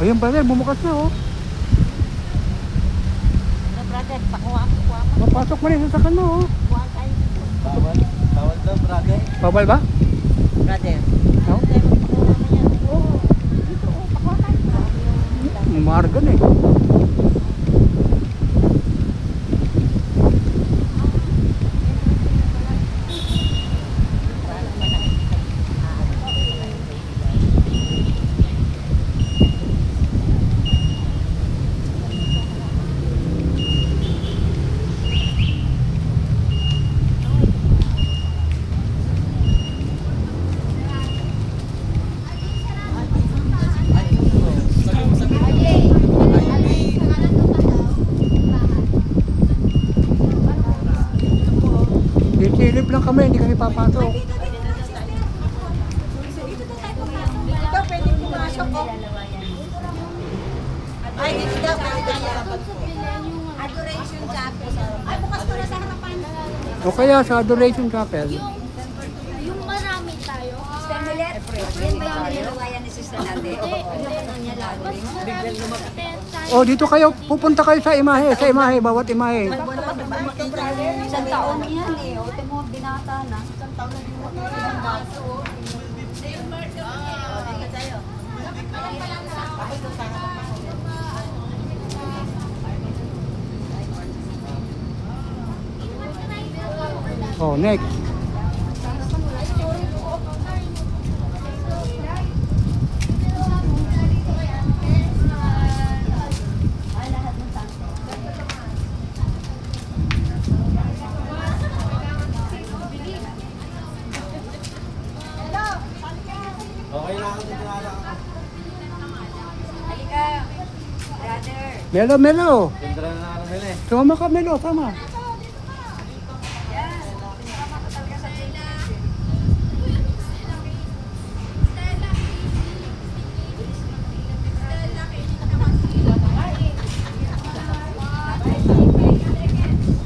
Ayun brother, bumukas na oh. Ano brother, pakuha mo. Mapasok mo rin sa sakan mo oh. Kuha tayo dito. Bawal daw, brother. Bawal ba? Brother. No? Tayo pakuha naman yan. Oo. Dito, pakuha tayo. Margan eh. Silip lang kami, hindi kami papasok. Dito, pwede pumasok ko. Ay, dito daw, pwede tayo. Adoration Chapel. Ay, bukas ko na sa harapan. O kaya sa Adoration Chapel. Yung marami tayo. Sister Milet, yan ba yung nilalawayan ni Sister Nate? Ano niya lalo Mas rin? marami tayo. O dito kayo, pupunta kayo sa imahe, bawat imahe. Isang taon yan eh. O, mo, binata na. Oh, next. Okay lang ako dito na lang. Halika, brother. Melo. Tindra na namin eh. Sumama ka, Melo, sama. Yan. Sama ka talaga sa church.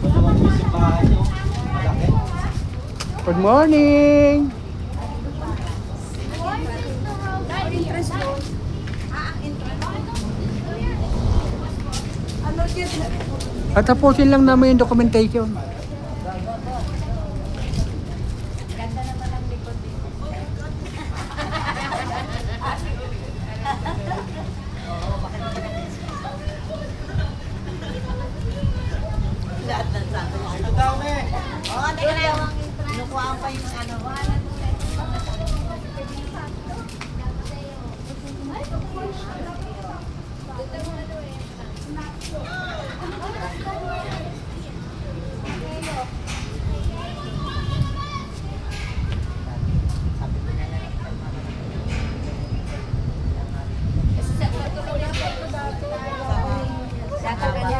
Maluwag yung simbahan nyo. Malaki. Good morning. At tapusin lang namin yung documentation. Ganda naman ang likod dito. Lahat ng sabi. Ito daw eh. Oo, teka lang. Kinukuhaan pa yung ano.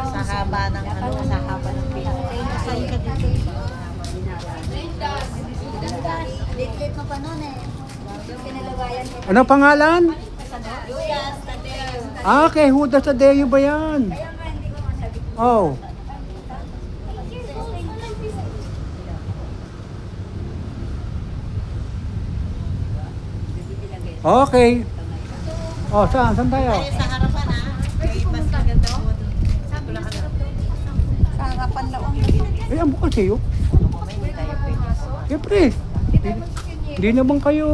Sa haba ng ano, sa haba ng pila. Sa'yo ka dito. Late mo pa noon eh. Yung kinalawayan mo. Ano pangalan? Luyas, Tadeo. Ah, kay Judas Tadeo ba yan? Kaya nga hindi ko masabi. Oh. Okay. Oh, saan tayo? Tayo sa harapan ha. May mas maganda. Sa harapan laong. Eh, ang bukas eh, oh. May hindi tayo pwede. Siyempre. Hindi naman kayo...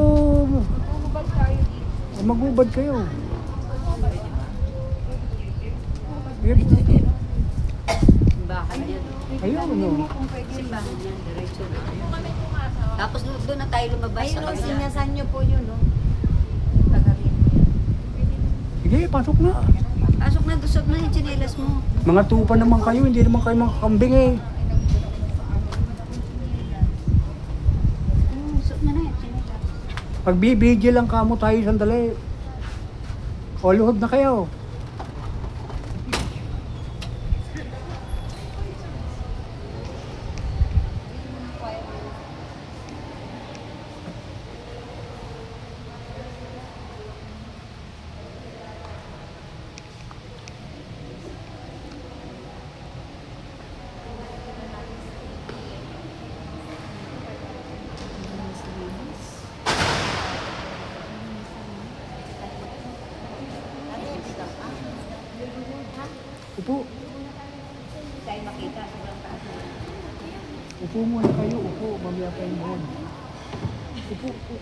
Magubad kayo. Bahay yan. Ayun, ano. Simbahan yan, diretso na. Tapos doon na tayo lumabas Ayun sa o, kabila. sinyasan nyo po yun o. Tagarin mo yan. Sige, pasok na. Pasok na, dusog na yung tsinelas mo. Mga tupa naman kayo, hindi naman kayo mga kambing eh. Dusog na yung tsinelas. Pagbibigil lang kamo tayo sandali. O, luhod na kayo. Upo. Tayo makita, sobrang taas. Upo muna kayo. Upo. Mamaya pa yung buwan. Upo. Upo.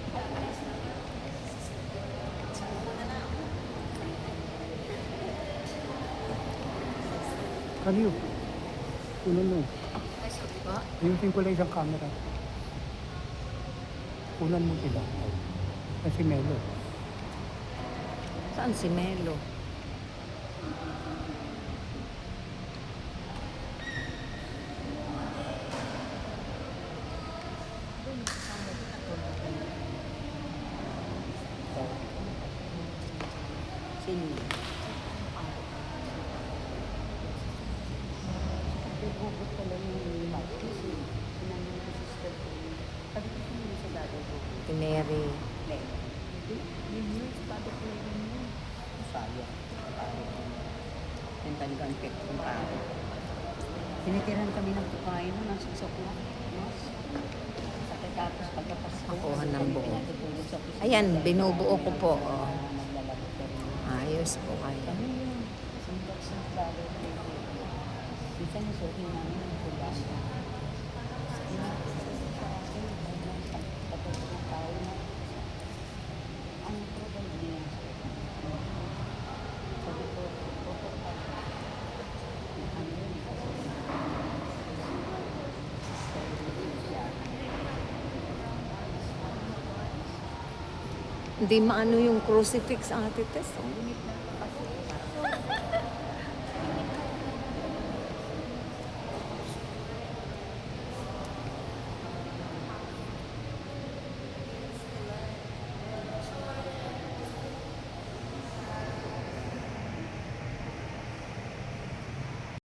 Kaliyo. Kunan mo. Ayusin ko lang isang camera. Kunan mo sila. Kasi Melo. Saan si Melo? Sino? Nagugot pala yung Marcos eh. Sinanong ko sister ko. Sabi ko sino sa dati ko? Si Mary. Yun, sa dati ko yun. Sayang. Yung talagang pek kong pare. Tinitiran kami ng kukain no, ng 6 o'clock. Tapos pagkapasko. Nakuha ng buo. Ayan, binubuo ko po. Oh. Ayos po kayo. Kami yun. Suntok-suntok. Minsan yung suking namin yung kulang. Ang problem niya. Sabi ko, hindi maano yung crucifix, Ate Tess. Oh.